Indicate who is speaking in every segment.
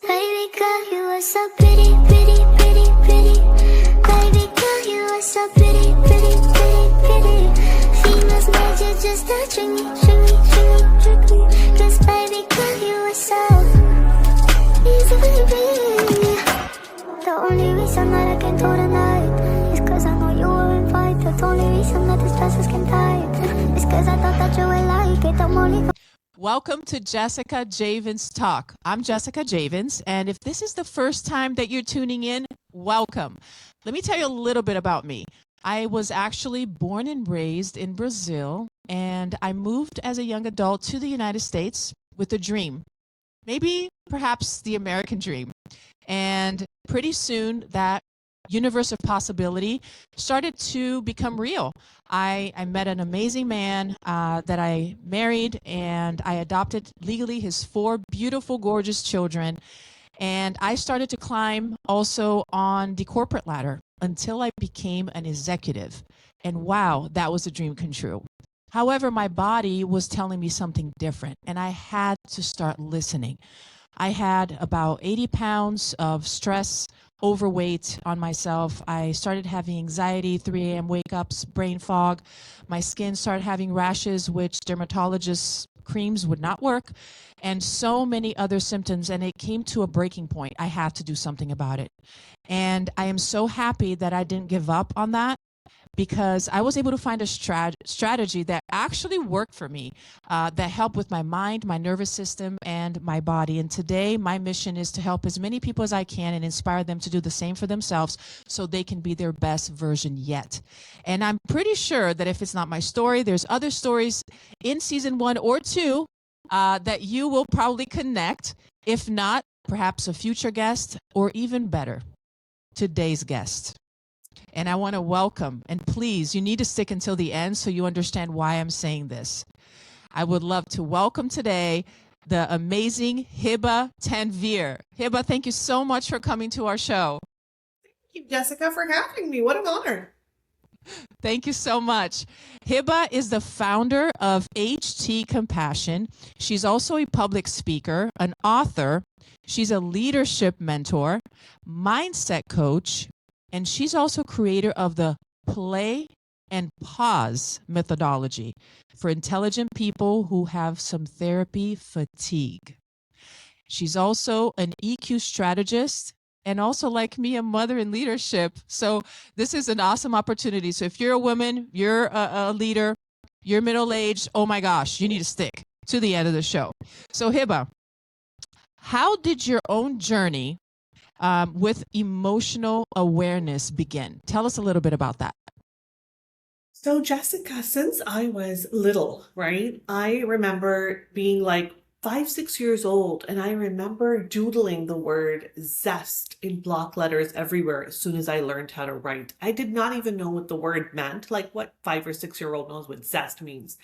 Speaker 1: Baby girl, you are so pretty, pretty, pretty, pretty. Baby girl, you are so pretty, pretty, pretty, pretty. Females made you just to trick me, trick me, trick me, trick me. 'Cause baby girl, you are so easy, baby. The only reason that I can do tonight is 'cause I know you were invited. The only reason that this dress is getting tight is 'cause I thought that you would like it. I'm only
Speaker 2: Welcome to Jessica Javens Talk. I'm Jessica Javens, and if this is the first time that you're tuning in, welcome. Let me tell you a little bit about me. I was actually born and raised in Brazil, and I moved as a young adult to the United States with a dream, maybe perhaps the American dream. And pretty soon that universe of possibility started to become real. I met an amazing man that I married, and I adopted legally his 4 beautiful, gorgeous children. And I started to climb also on the corporate ladder until I became an executive. And wow, that was a dream come true. However, my body was telling me something different, and I had to start listening. I had about 80 pounds of stress, overweight on myself. I started having anxiety, 3 a.m. wake-ups, brain fog. My skin started having rashes, which dermatologists' creams would not work, and so many other symptoms. And it came to a breaking point. I had to do something about it. And I am so happy that I didn't give up on that, because I was able to find a strategy that actually worked for me, that helped with my mind, my nervous system, and my body. And today, my mission is to help as many people as I can and inspire them to do the same for themselves so they can be their best version yet. And I'm pretty sure that if it's not my story, there's other stories in season 1 or 2 that you will probably connect. If not, perhaps a future guest, or even better, today's guest. And I want to welcome, and please, you need to stick until the end so you understand why I'm saying this. I would love to welcome today the amazing Hiba Tanvir. Hiba, thank you so much for coming to our show.
Speaker 3: Thank you, Jessica, for having me. What an honor.
Speaker 2: Thank you so much. Hiba is the founder of HT Compassion. She's also a public speaker, an author. She's a leadership mentor, mindset coach, and she's also creator of the Play and Pause methodology for intelligent people who have some therapy fatigue. She's also an EQ strategist and also, like me, a mother in leadership. So this is an awesome opportunity. So if you're a woman, you're a leader, you're middle-aged, oh my gosh, you need to stick to the end of the show. So Hiba, how did your own journey with emotional awareness begin? Tell us a little bit about that.
Speaker 3: So, Jessica, since I was little, right, I remember being like 5, 6 years old, and I remember doodling the word zest in block letters everywhere as soon as I learned how to write. I did not even know what the word meant, like what 5 or 6-year-old knows what zest means.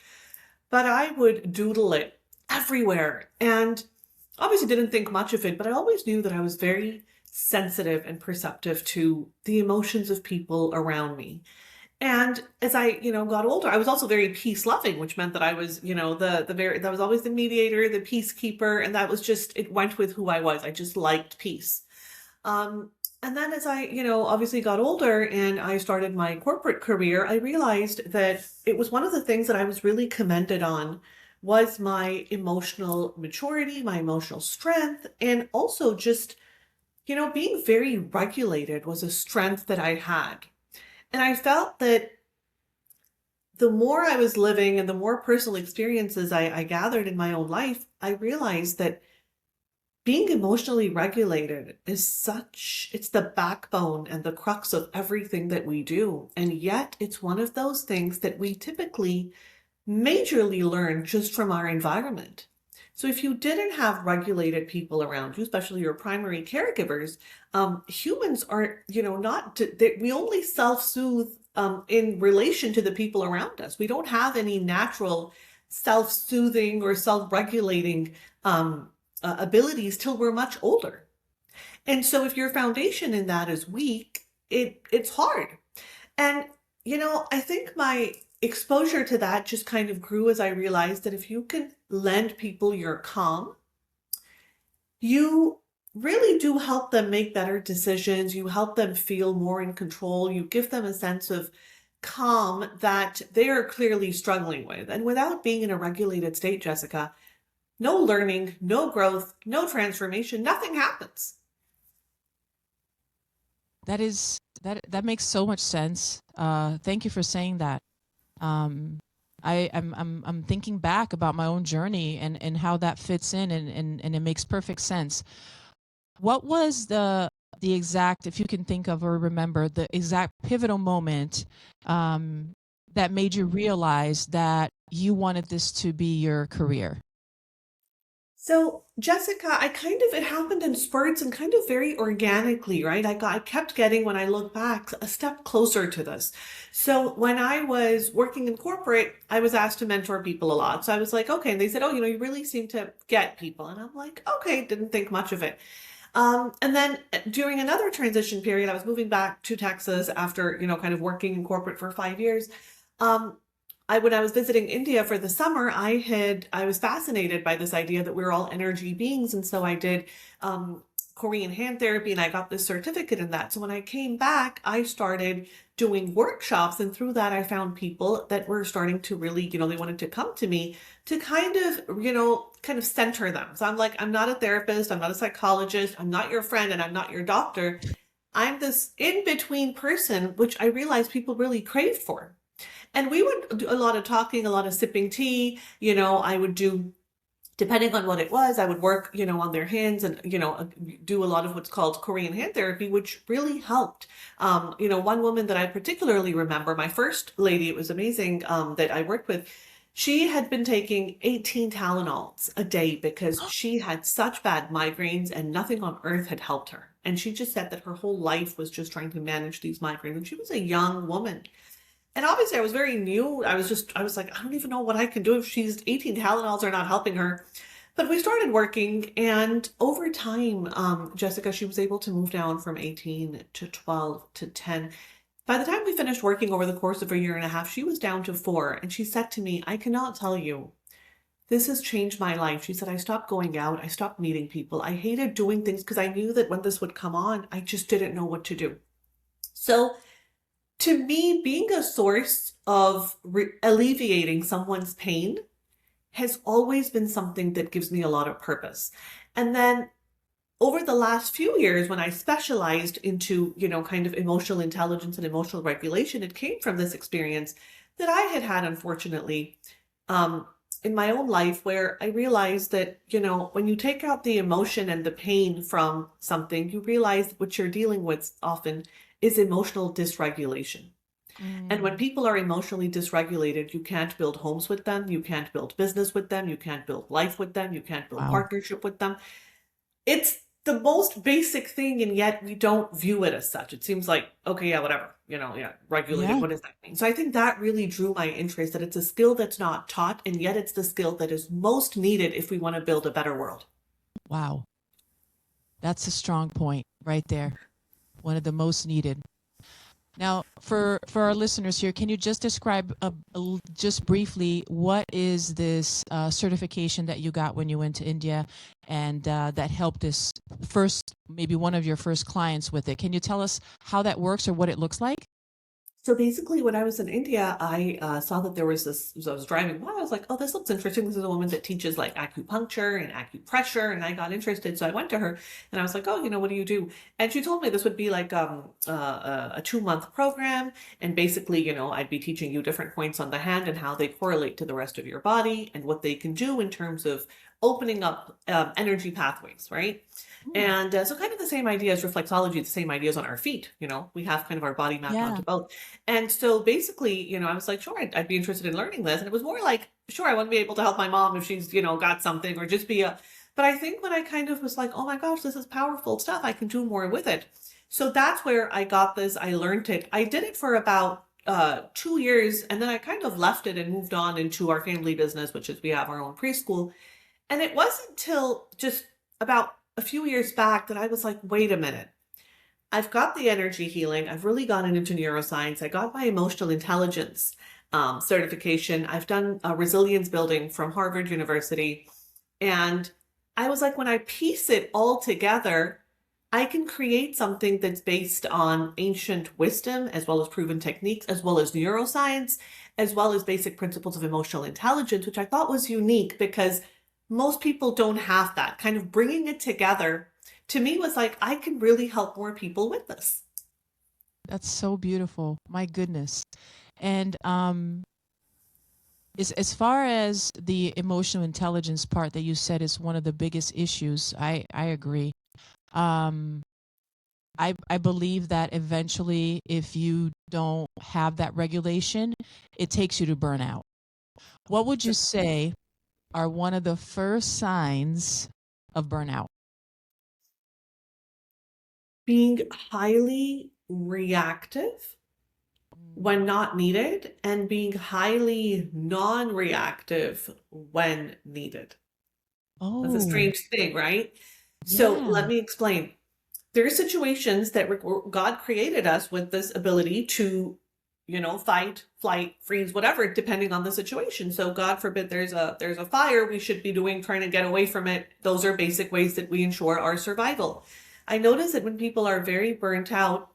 Speaker 3: But I would doodle it everywhere, and obviously didn't think much of it, but I always knew that I was very sensitive and perceptive to the emotions of people around me. And as I, got older, I was also very peace loving, which meant that I was, that was always the mediator, the peacekeeper. And that was just, it went with who I was. I just liked peace. And then as I, obviously got older and I started my corporate career, I realized that it was one of the things that I was really commended on was my emotional maturity, my emotional strength, and also just being very regulated was a strength that I had. And I felt that the more I was living and the more personal experiences I gathered in my own life, I realized that being emotionally regulated is it's the backbone and the crux of everything that we do. And yet it's one of those things that we typically majorly learn just from our environment. So if you didn't have regulated people around you, especially your primary caregivers, humans are, we only self-soothe in relation to the people around us. We don't have any natural self-soothing or self-regulating abilities till we're much older. And so if your foundation in that is weak, it's hard. And, I think my exposure to that just kind of grew as I realized that if you can lend people your calm, you really do help them make better decisions. You help them feel more in control. You give them a sense of calm that they are clearly struggling with. And without being in a regulated state, Jessica, no learning, no growth, no transformation, nothing happens.
Speaker 2: That makes so much sense. Thank you for saying that. Um, I'm thinking back about my own journey and how that fits in, and it makes perfect sense. What was the exact, if you can think of or remember, the exact pivotal moment that made you realize that you wanted this to be your career?
Speaker 3: So, Jessica, it happened in spurts and kind of very organically, right? I kept getting, when I look back, a step closer to this. So when I was working in corporate, I was asked to mentor people a lot. So I was like, okay. And they said, oh, you really seem to get people. And I'm like, okay, didn't think much of it. And then during another transition period, I was moving back to Texas after, kind of working in corporate for 5 years. Um, when I was visiting India for the summer, I was fascinated by this idea that we're all energy beings. And so I did Korean hand therapy, and I got this certificate in that. So when I came back, I started doing workshops, and through that I found people that were starting to really, they wanted to come to me to kind of center them. So I'm like, I'm not a therapist, I'm not a psychologist, I'm not your friend, and I'm not your doctor. I'm this in-between person, which I realized people really craved for. And we would do a lot of talking, a lot of sipping tea. I would do, depending on what it was, I would work, on their hands and, do a lot of what's called Korean hand therapy, which really helped. One woman that I particularly remember, my first lady, it was amazing, that I worked with. She had been taking 18 Tylenols a day because she had such bad migraines and nothing on earth had helped her. And she just said that her whole life was just trying to manage these migraines. And she was a young woman. And obviously I was very new. I was like, I don't even know what I can do if she's 18 Tylenols are not helping her. But we started working, and over time, Jessica, she was able to move down from 18 to 12 to 10. By the time we finished working over the course of a year and a half, she was down to 4. And she said to me, I cannot tell you, this has changed my life. She said, I stopped going out. I stopped meeting people. I hated doing things because I knew that when this would come on, I just didn't know what to do. So to me, being a source of alleviating someone's pain has always been something that gives me a lot of purpose. And then over the last few years, when I specialized into, kind of emotional intelligence and emotional regulation, it came from this experience that I had unfortunately, in my own life, where I realized that, when you take out the emotion and the pain from something, you realize what you're dealing with often is emotional dysregulation. And when people are emotionally dysregulated, you can't build homes with them, you can't build business with them, you can't build life with them, you can't build
Speaker 2: Wow.
Speaker 3: partnership with them. It's the most basic thing, and yet we don't view it as such. It seems like, okay, yeah, whatever, regulated,
Speaker 2: Yeah.
Speaker 3: what does that mean? So I think that really drew my interest, that it's a skill that's not taught, and yet it's the skill that is most needed if we want to build a better world.
Speaker 2: Wow. That's a strong point right there. One of the most needed. Now, for our listeners here, can you just describe just briefly what is this certification that you got when you went to India, and that helped this first, maybe one of your first clients with it? Can you tell us how that works or what it looks like?
Speaker 3: So basically, when I was in India, I saw that there was this, as I was driving by, I was like, oh, this looks interesting. This is a woman that teaches like acupuncture and acupressure. And I got interested. So I went to her and I was like, oh, what do you do? And she told me this would be like a 2-month program. And basically, I'd be teaching you different points on the hand and how they correlate to the rest of your body and what they can do in terms of opening up energy pathways, right? And so kind of the same ideas, reflexology, the same ideas on our feet, we have kind of our body mapped
Speaker 2: Yeah.
Speaker 3: onto both. And so basically, I was like, sure, I'd be interested in learning this. And it was more like, sure, I want to be able to help my mom if she's, got something, or just but I think when I kind of was like, oh my gosh, this is powerful stuff, I can do more with it. So that's where I got this. I learned it. I did it for about 2 years, and then I kind of left it and moved on into our family business, which is we have our own preschool. And it wasn't until just about a few years back that I was like, wait a minute. I've got the energy healing. I've really gotten into neuroscience. I got my emotional intelligence certification. I've done resilience building from Harvard University. And I was like, when I piece it all together, I can create something that's based on ancient wisdom, as well as proven techniques, as well as neuroscience, as well as basic principles of emotional intelligence, which I thought was unique because most people don't have that. Kind of bringing it together to me was like, I can really help more people with this.
Speaker 2: That's so beautiful. My goodness. And as far as the emotional intelligence part that you said is one of the biggest issues, I agree. Um, I believe that eventually, if you don't have that regulation, it takes you to burnout. What would you say are one of the first signs of burnout?
Speaker 3: Being highly reactive when not needed and being highly non-reactive when needed. That's a
Speaker 2: Oh,
Speaker 3: strange thing, right? So
Speaker 2: yeah.
Speaker 3: let me explain. There are situations that God created us with this ability to, fight, flight, freeze, whatever, depending on the situation. So God forbid there's a fire, we should be trying to get away from it. Those are basic ways that we ensure our survival. I notice that when people are very burnt out,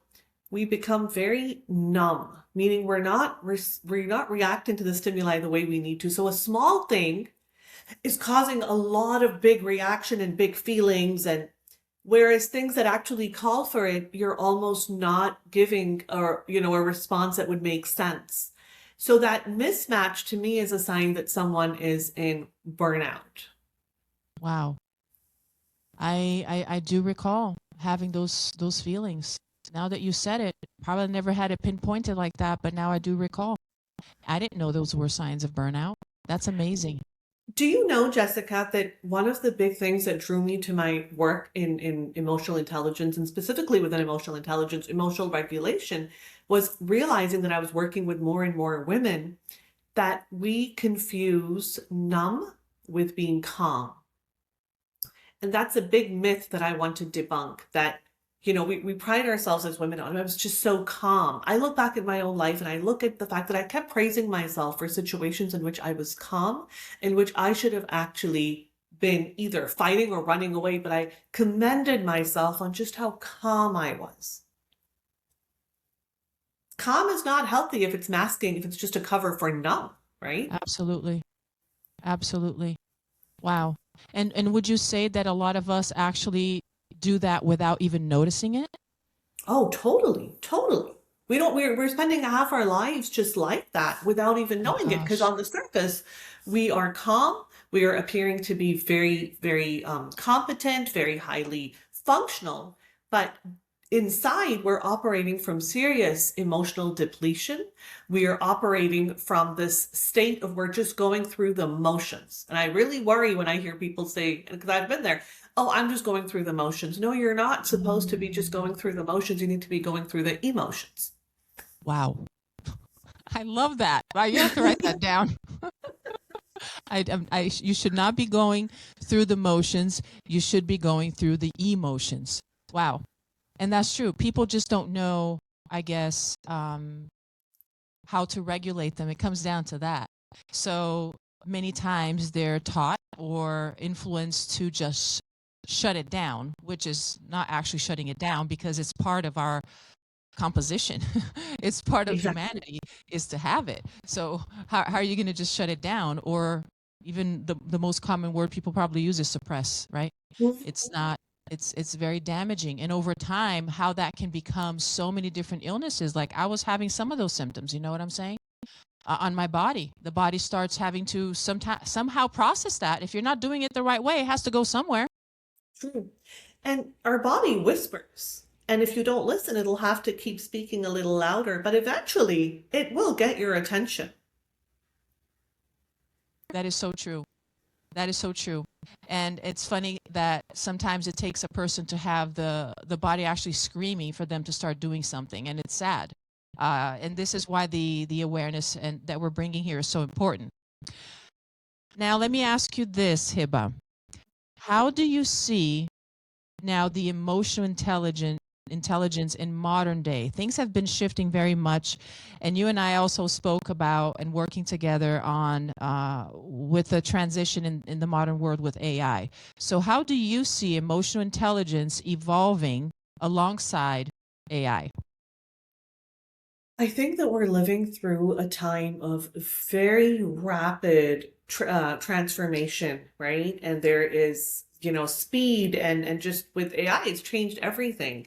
Speaker 3: we become very numb, meaning we're not reacting to the stimuli the way we need to. So a small thing is causing a lot of big reaction and big feelings, and whereas things that actually call for it, you're almost not giving a response that would make sense. So that mismatch to me is a sign that someone is in burnout.
Speaker 2: Wow. I do recall having those feelings. Now that you said it, probably never had it pinpointed like that, but now I do recall. I didn't know those were signs of burnout. That's amazing.
Speaker 3: Do you know, Jessica, that one of the big things that drew me to my work in emotional intelligence, and specifically within emotional intelligence, emotional regulation, was realizing that I was working with more and more women, that we confuse numb with being calm. And that's a big myth that I want to debunk, that, we pride ourselves as women on, I was just so calm. I look back at my own life and I look at the fact that I kept praising myself for situations in which I was calm, in which I should have actually been either fighting or running away, but I commended myself on just how calm I was. Calm is not healthy if it's masking, if it's just a cover for numb, right?
Speaker 2: Absolutely. Absolutely. Wow. And would you say that a lot of us actually do that without even noticing it?
Speaker 3: Oh, totally, totally. We're spending half our lives just like that without even
Speaker 2: Oh
Speaker 3: knowing it, because
Speaker 2: gosh.
Speaker 3: on the surface, we are calm. We are appearing to be very, very competent, very highly functional, but inside we're operating from serious emotional depletion. We are operating from this state of we're just going through the motions. And I really worry when I hear people say, because I've been there, oh, I'm just going through the motions. No, you're not supposed to be just going through the motions. You need to be going through the emotions.
Speaker 2: Wow. I love that. Wow, you have to write that down. You should not be going through the motions. You should be going through the emotions. Wow. And that's true. People just don't know, I guess, how to regulate them. It comes down to that. So many times they're taught or influenced to just shut it down, which is not actually shutting it down because it's part of our composition. It's part of
Speaker 3: Exactly.
Speaker 2: humanity is to have it. So how are you going to just shut it down? Or even the most common word people probably use is suppress, right? It's not, it's very damaging. And over time, how that can become so many different illnesses. Like I was having some of those symptoms, you know what I'm saying? On my body. The body starts having to somehow process that. If you're not doing it the right way, it has to go somewhere.
Speaker 3: True. And our body whispers. And if you don't listen, it'll have to keep speaking a little louder, but eventually it will get your attention.
Speaker 2: That is so true. That is so true. And it's funny that sometimes it takes a person to have the body actually screaming for them to start doing something, and it's sad. And this is why the awareness and that we're bringing here is so important. Now, let me ask you this, Hiba. How do you see now the emotional intelligence intelligence in modern day? Things have been shifting very much, and you and I also spoke about and working together on with the transition in the modern world with AI. So how do you see emotional intelligence evolving alongside AI?
Speaker 3: I think that we're living through a time of very rapid transformation, right? And there is, speed and just with AI, it's changed everything.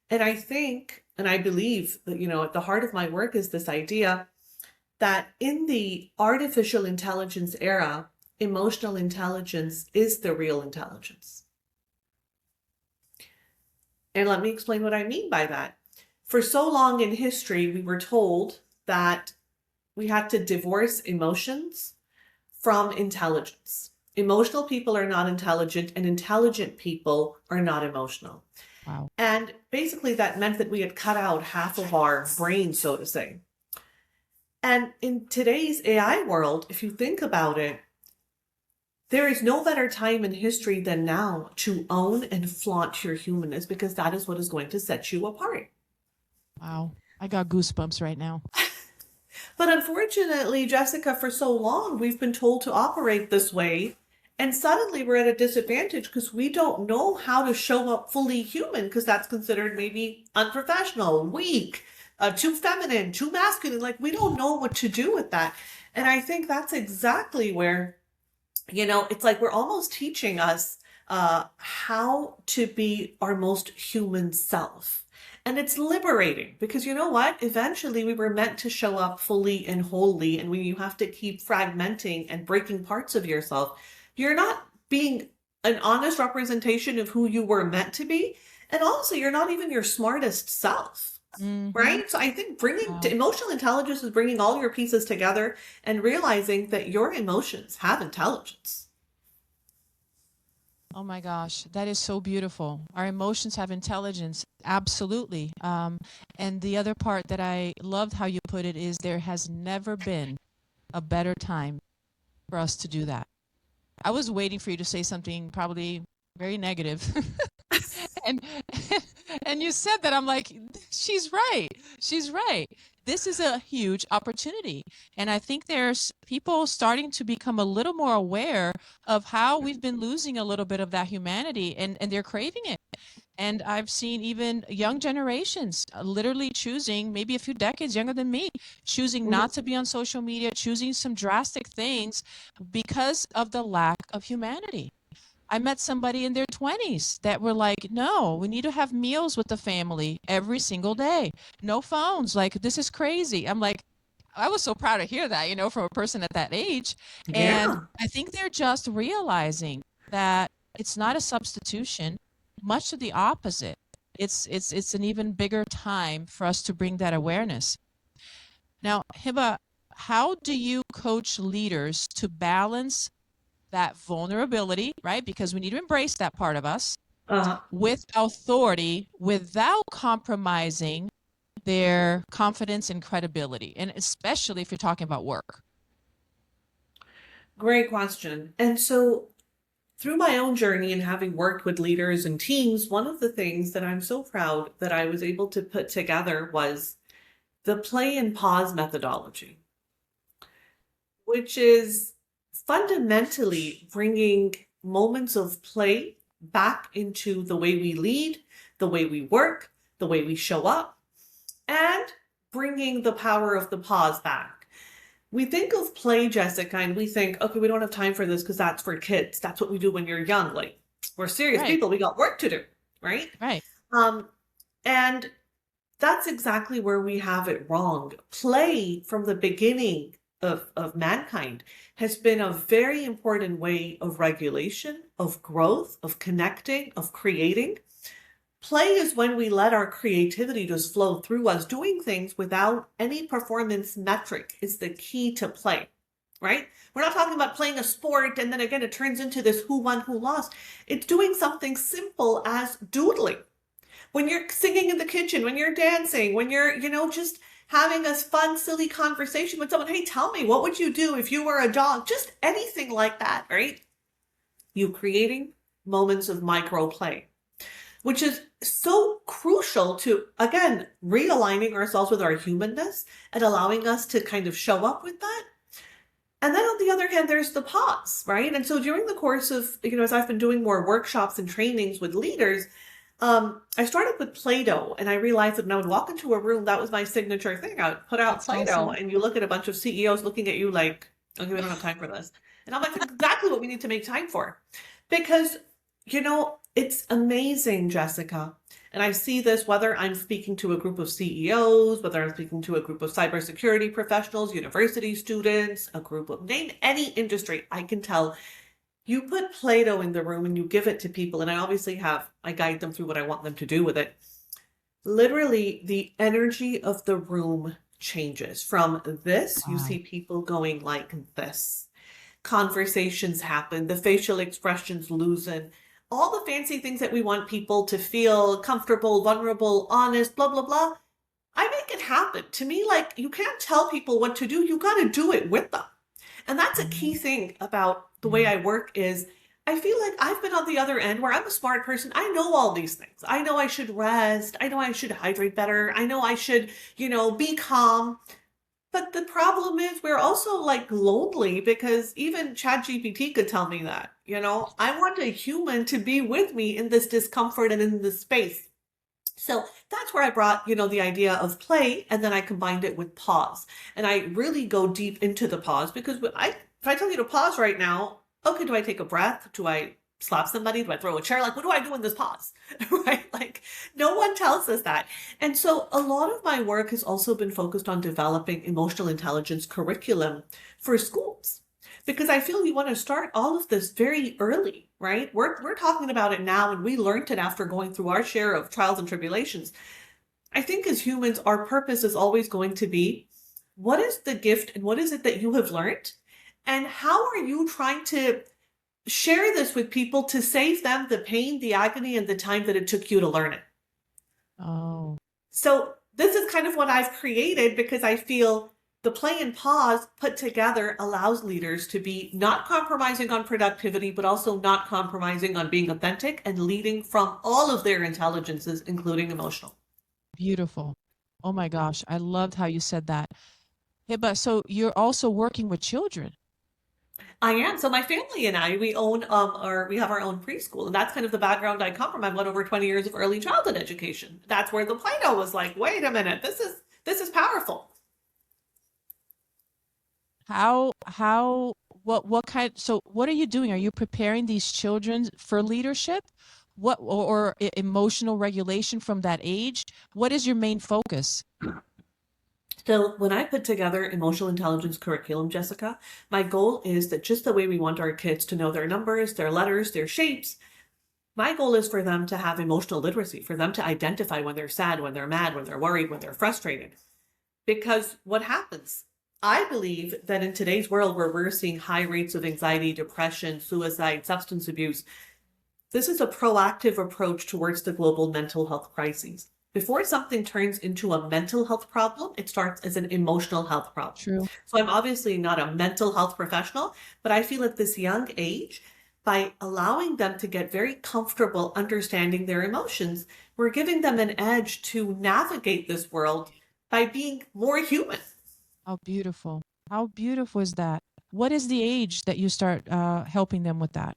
Speaker 3: And I think, and I believe that, at the heart of my work is this idea that in the artificial intelligence era, emotional intelligence is the real intelligence. And let me explain what I mean by that. For so long in history, we were told that we had to divorce emotions from intelligence. Emotional people are not intelligent, and intelligent people are not emotional.
Speaker 2: Wow.
Speaker 3: And basically that meant that we had cut out half of our brain, so to say. And in today's AI world, if you think about it, there is no better time in history than now to own and flaunt your humanness, because that is what is going to set you apart.
Speaker 2: Wow. I got goosebumps right now.
Speaker 3: But unfortunately, Jessica, for so long, we've been told to operate this way. And suddenly we're at a disadvantage because we don't know how to show up fully human, because that's considered maybe unprofessional, weak, too feminine, too masculine. Like, we don't know what to do with that. And I think that's exactly where, it's like we're almost teaching us how to be our most human self. And it's liberating, because you know what? Eventually we were meant to show up fully and wholly. And when you have to keep fragmenting and breaking parts of yourself, you're not being an honest representation of who you were meant to be. And also, you're not even your smartest self, right? So I think bringing emotional intelligence is bringing all your pieces together and realizing that your emotions have intelligence.
Speaker 2: Oh my gosh, that is so beautiful. Our emotions have intelligence, absolutely. And the other part that I loved how you put it is there has never been a better time for us to do that. I was waiting for you to say something probably very negative. and and you said that, I'm like, she's right. She's right. This is a huge opportunity. And I think there's people starting to become a little more aware of how we've been losing a little bit of that humanity, and they're craving it. And I've seen even young generations literally choosing, maybe a few decades younger than me, choosing not to be on social media, choosing some drastic things because of the lack of humanity. I met somebody in their 20s that were like, no, we need to have meals with the family every single day. No phones. Like, this is crazy. I'm like, I was so proud to hear that, from a person at that age. And
Speaker 3: Yeah.
Speaker 2: I think they're just realizing that it's not a substitution, much to the opposite. It's an even bigger time for us to bring that awareness. Now, Hiba, how do you coach leaders to balance that vulnerability, right? Because we need to embrace that part of us
Speaker 3: Uh,
Speaker 2: with authority without compromising their confidence and credibility, and especially if you're talking about work?
Speaker 3: Great question. And so, through my own journey and having worked with leaders and teams, one of the things that I'm so proud that I was able to put together was the play and pause methodology, which is fundamentally bringing moments of play back into the way we lead, the way we work, the way we show up, and bringing the power of the pause back. We think of play, Jessica, and we think, okay, we don't have time for this because that's for kids. That's what we do when you're young. Like, we're serious
Speaker 2: Right,
Speaker 3: people. We got work to do, right?
Speaker 2: right.
Speaker 3: Um, and that's exactly where we have it wrong. Play from the beginning of mankind has been a very important way of regulation, of growth, of connecting, of creating. Play is when we let our creativity just flow through us. Doing things without any performance metric is the key to play, right? We're not talking about playing a sport and then again it turns into this who won, who lost. It's doing something simple as doodling. When you're singing in the kitchen, when you're dancing, when you're, just having a fun, silly conversation with someone. Hey, tell me, what would you do if you were a dog? Just anything like that, right? You creating moments of micro play. which is so crucial to, again, realigning ourselves with our humanness and allowing us to kind of show up with that. And then on the other hand, there's the pause, right? And so during the course of, as I've been doing more workshops and trainings with leaders, I started with Play-Doh, and I realized that when I would walk into a room, that was my signature thing. I would put out
Speaker 2: That's
Speaker 3: Play-Doh,
Speaker 2: awesome.
Speaker 3: and you look at a bunch of CEOs looking at you like, okay, we don't have time for this. And I'm like, that's exactly what we need to make time for. Because, it's amazing, Jessica. And I see this whether I'm speaking to a group of CEOs, whether I'm speaking to a group of cybersecurity professionals, university students, a group of, name any industry, I can tell you put Play-Doh in the room and you give it to people. And I guide them through what I want them to do with it. Literally, the energy of the room changes. From this, you
Speaker 2: Wow.
Speaker 3: see people going like this. Conversations happen, the facial expressions loosen, all the fancy things that we want people to feel comfortable, vulnerable, honest, blah, blah, blah. I make it happen. To me, like, you can't tell people what to do. You got to do it with them. And that's a key thing about the way
Speaker 2: Yeah.
Speaker 3: I work is I feel like I've been on the other end where I'm a smart person. I know all these things. I know I should rest. I know I should hydrate better. I know I should, be calm. But the problem is we're also like lonely because even ChatGPT could tell me that, I want a human to be with me in this discomfort and in this space. So that's where I brought, the idea of play, and then I combined it with pause. And I really go deep into the pause because if I tell you to pause right now, okay, do I take a breath? Do I slap somebody? Do I throw a chair? Like, what do I do in this pause? Right? Like, no one tells us that. And so a lot of my work has also been focused on developing emotional intelligence curriculum for schools. Because I feel we want to start all of this very early, right? We're talking about it now, and we learned it after going through our share of trials and tribulations. I think as humans, our purpose is always going to be, what is the gift and what is it that you have learned? And how are you trying to share this with people to save them the pain, the agony, and the time that it took you to learn it?
Speaker 2: Oh,
Speaker 3: So this is kind of what I've created because I feel the play and pause put together allows leaders to be not compromising on productivity, but also not compromising on being authentic and leading from all of their intelligences, including emotional.
Speaker 2: beautiful. Oh my gosh. I loved how you said that. Hiba, so you're also working with children.
Speaker 3: I am. So my family and I, we have our own preschool, and that's kind of the background I come from. I've got over 20 years of early childhood education. That's where the Play-Doh was like, wait a minute, this is powerful.
Speaker 2: How, what kind, so what are you doing? Are you preparing these children for leadership? Or emotional regulation from that age? What is your main focus?
Speaker 3: So when I put together emotional intelligence curriculum, Jessica, my goal is that just the way we want our kids to know their numbers, their letters, their shapes, my goal is for them to have emotional literacy, for them to identify when they're sad, when they're mad, when they're worried, when they're frustrated. Because what happens? I believe that in today's world where we're seeing high rates of anxiety, depression, suicide, substance abuse, this is a proactive approach towards the global mental health crises. Before something turns into a mental health problem, it starts as an emotional health problem.
Speaker 2: True.
Speaker 3: So I'm obviously not a mental health professional, but I feel at this young age, by allowing them to get very comfortable understanding their emotions, we're giving them an edge to navigate this world by being more human.
Speaker 2: How beautiful. How beautiful is that? What is the age that you start helping them with that?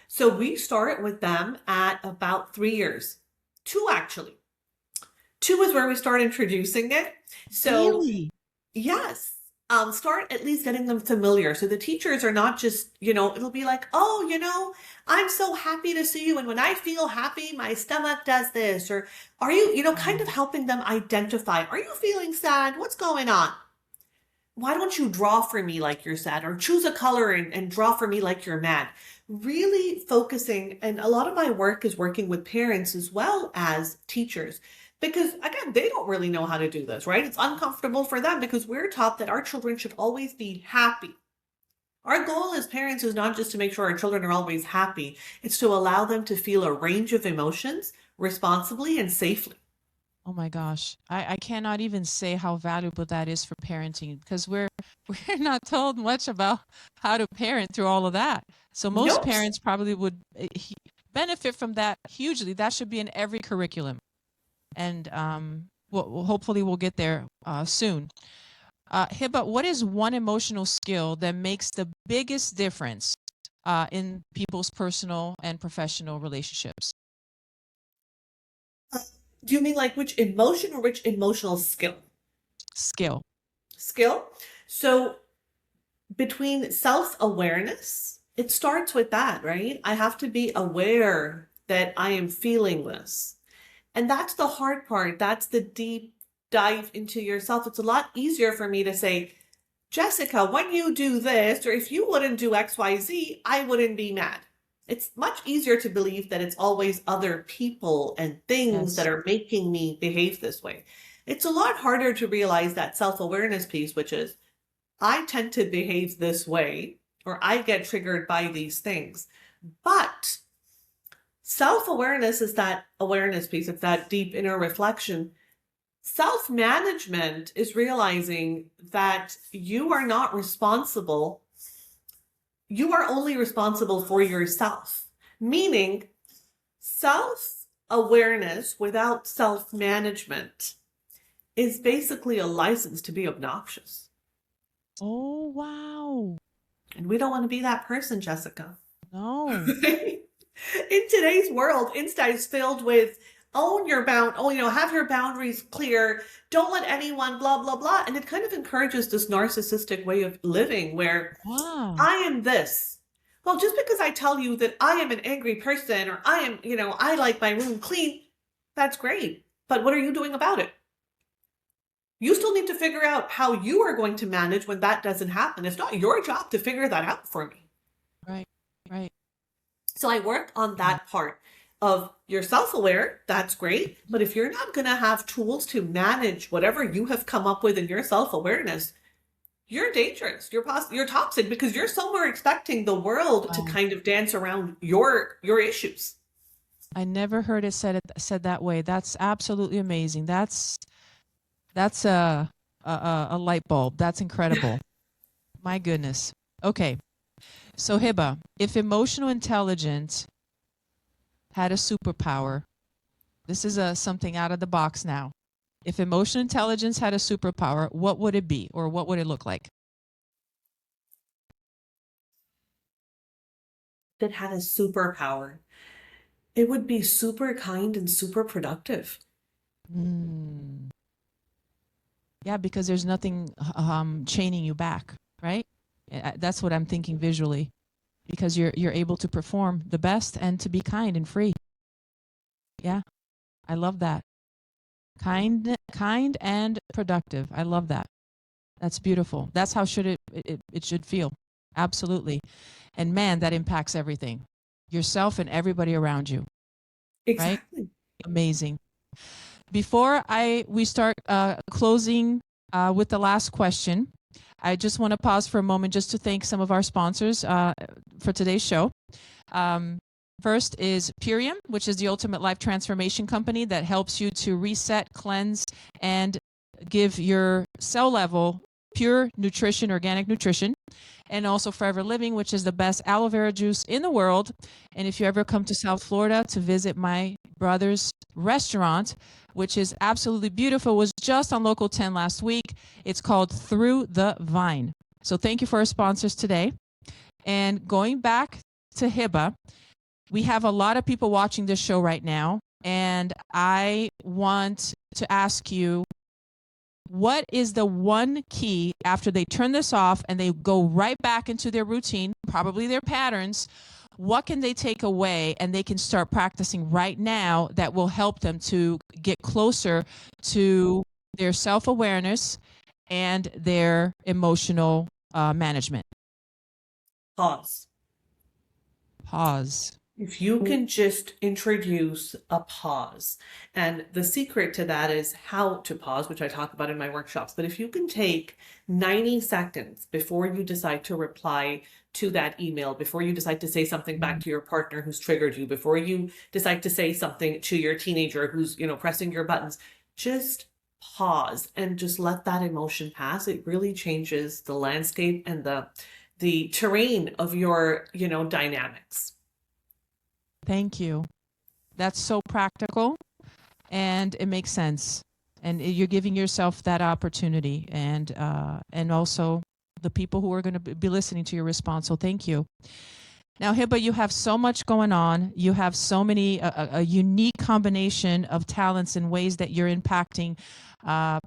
Speaker 3: So we start with them at about 3 years. 2, actually. 2 is where we start introducing it. So
Speaker 2: Really?
Speaker 3: yes, start at least getting them familiar. So the teachers are not just, it'll be like, oh, I'm so happy to see you. And when I feel happy, my stomach does this. Or are you, kind of helping them identify, are you feeling sad? What's going on? Why don't you draw for me like you're sad, or choose a color and draw for me like you're mad? Really focusing. And a lot of my work is working with parents as well as teachers, because again, they don't really know how to do this, right? It's uncomfortable for them because we're taught that our children should always be happy. Our goal as parents is not just to make sure our children are always happy, it's to allow them to feel a range of emotions responsibly and safely.
Speaker 2: Oh my gosh. I cannot even say how valuable that is for parenting because we're we're not told much about how to parent through all of that. So most
Speaker 3: Nope.
Speaker 2: parents probably would benefit from that hugely. That should be in every curriculum. And hopefully we'll get there soon. Hiba, what is one emotional skill that makes the biggest difference in people's personal and professional relationships?
Speaker 3: Do you mean like which emotion or which emotional skill?
Speaker 2: Skill.
Speaker 3: Skill. So between self-awareness, it starts with that, right? I have to be aware that I am feeling this. And that's the hard part. That's the deep dive into yourself. It's a lot easier for me to say, Jessica, when you do this, or if you wouldn't do XYZ, I wouldn't be mad. It's much easier to believe that it's always other people and things that are making me behave this way. It's a lot harder to realize that self-awareness piece, which is, I tend to behave this way, or I get triggered by these things. But self-awareness is that awareness piece. It's that deep inner reflection. Self-management is realizing that you are not responsible. You are only responsible for yourself. Meaning, self-awareness without self-management is basically a license to be obnoxious.
Speaker 2: Oh, wow.
Speaker 3: And we don't want to be that person, Jessica.
Speaker 2: No.
Speaker 3: In today's world, Insta is filled with have your boundaries clear. Don't let anyone blah, blah, blah. And it kind of encourages this narcissistic way of living where I am this. Well, just because I tell you that I am an angry person or I am, I like my room clean, that's great. But what are you doing about it? You still need to figure out how you are going to manage when that doesn't happen. It's not your job to figure that out for me.
Speaker 2: Right.
Speaker 3: So I work on that part of you're self-aware. That's great. But if you're not going to have tools to manage whatever you have come up with in your self-awareness, you're dangerous. You're toxic because you're somewhere expecting the world to kind of dance around your issues.
Speaker 2: I never heard it said that way. That's absolutely amazing. That's a light bulb. That's incredible. My goodness. Okay. So Hiba, if emotional intelligence had a superpower, this is something out of the box now. If emotional intelligence had a superpower, what would it be, or what would it look like?
Speaker 3: That had a superpower. It would be super kind and super productive.
Speaker 2: Yeah, because there's nothing chaining you back, right? That's what I'm thinking visually, because you're able to perform the best and to be kind and free. Yeah, I love that. Kind and productive. I love that. That's beautiful. That's how it should feel. Absolutely. And man, that impacts everything. Yourself and everybody around you.
Speaker 3: Exactly.
Speaker 2: Right? Amazing. Before we start closing with the last question, I just want to pause for a moment just to thank some of our sponsors for today's show. First is Purium, which is the ultimate life transformation company that helps you to reset, cleanse, and give your cell level pure nutrition, organic nutrition. And also Forever Living, which is the best aloe vera juice in the world. And if you ever come to South Florida to visit my brother's restaurant, which is absolutely beautiful, was just on Local 10 last week. It's called Through the Vine. So thank you for our sponsors today. And going back to Hiba, we have a lot of people watching this show right now. And I want to ask you, what is the one key after they turn this off and they go right back into their routine, probably their patterns? What can they take away and they can start practicing right now that will help them to get closer to their self-awareness and their emotional management?
Speaker 3: Pause. If you can just introduce a pause, and the secret to that is how to pause, which I talk about in my workshops. But if you can take 90 seconds before you decide to reply to that email, before you decide to say something back to your partner who's triggered you, before you decide to say something to your teenager who's, pressing your buttons, just pause and just let that emotion pass. It really changes the landscape and the terrain of your, dynamics.
Speaker 2: Thank you. That's so practical, and it makes sense. And you're giving yourself that opportunity, and also the people who are going to be listening to your response. So thank you. Now, Hiba, you have so much going on. You have so many, a unique combination of talents and ways that you're impacting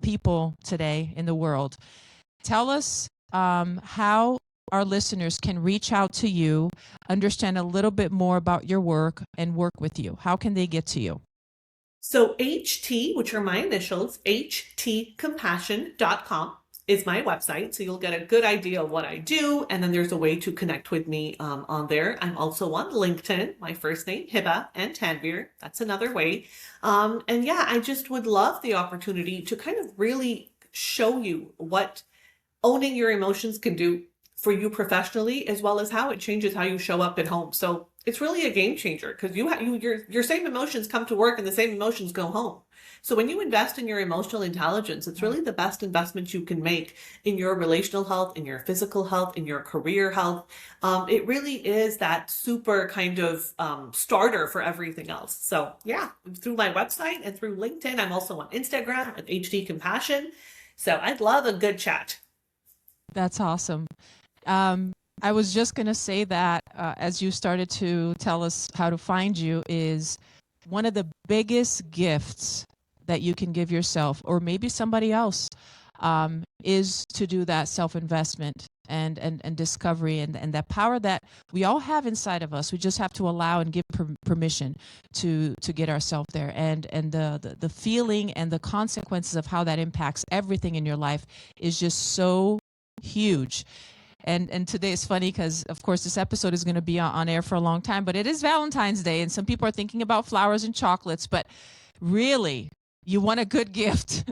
Speaker 2: people today in the world. Tell us how our listeners can reach out to you, understand a little bit more about your work, and work with you. How can they get to you?
Speaker 3: So HT, which are my initials, htcompassion.com is my website. So you'll get a good idea of what I do. And then there's a way to connect with me on there. I'm also on LinkedIn, my first name, Hiba, and Tanvir. That's another way. And yeah, I just would love the opportunity to kind of really show you what owning your emotions can do for you professionally, as well as how it changes how you show up at home. So it's really a game changer, because your same emotions come to work and the same emotions go home. So when you invest in your emotional intelligence, it's really the best investment you can make in your relational health, in your physical health, in your career health. It really is that super kind of starter for everything else. So yeah, through my website and through LinkedIn, I'm also on Instagram at HD Compassion. So I'd love a good chat.
Speaker 2: That's awesome. I was just going to say that as you started to tell us how to find you, is one of the biggest gifts that you can give yourself, or maybe somebody else, is to do that self-investment and discovery and that power that we all have inside of us. We just have to allow and give permission to get ourselves there, and the feeling and the consequences of how that impacts everything in your life is just so huge. And today is funny because, of course, this episode is going to be on air for a long time, but it is Valentine's Day, and some people are thinking about flowers and chocolates, but really, you want a good gift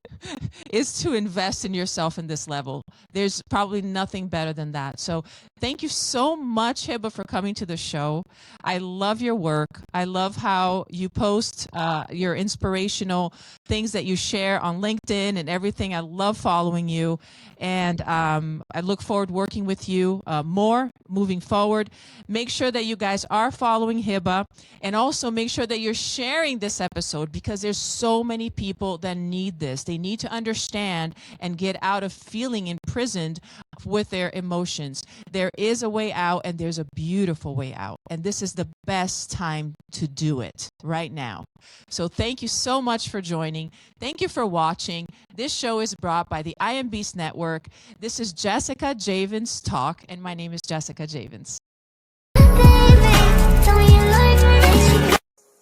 Speaker 2: is to invest in yourself in this level. There's probably nothing better than that. So thank you so much, Hiba, for coming to the show. I love your work. I love how you post your inspirational things that you share on LinkedIn and everything. I love following you. And I look forward to working with you more moving forward. Make sure that you guys are following Hiba, and also make sure that you're sharing this episode, because there's so many people that need this. They need to understand and get out of feeling imprisoned with their emotions. There is a way out, and there's a beautiful way out. And this is the best time to do it right now. So thank you so much for joining. Thank you for watching. This show is brought by the I Am Beast Network. This is Jessica Javens Talk, and my name is Jessica Javens.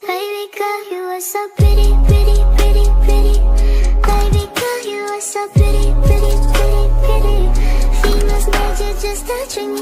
Speaker 1: Baby girl, you are so pretty, pretty, pretty, pretty. Baby girl, you are so pretty, pretty, pretty, pretty. Females made you just touching me.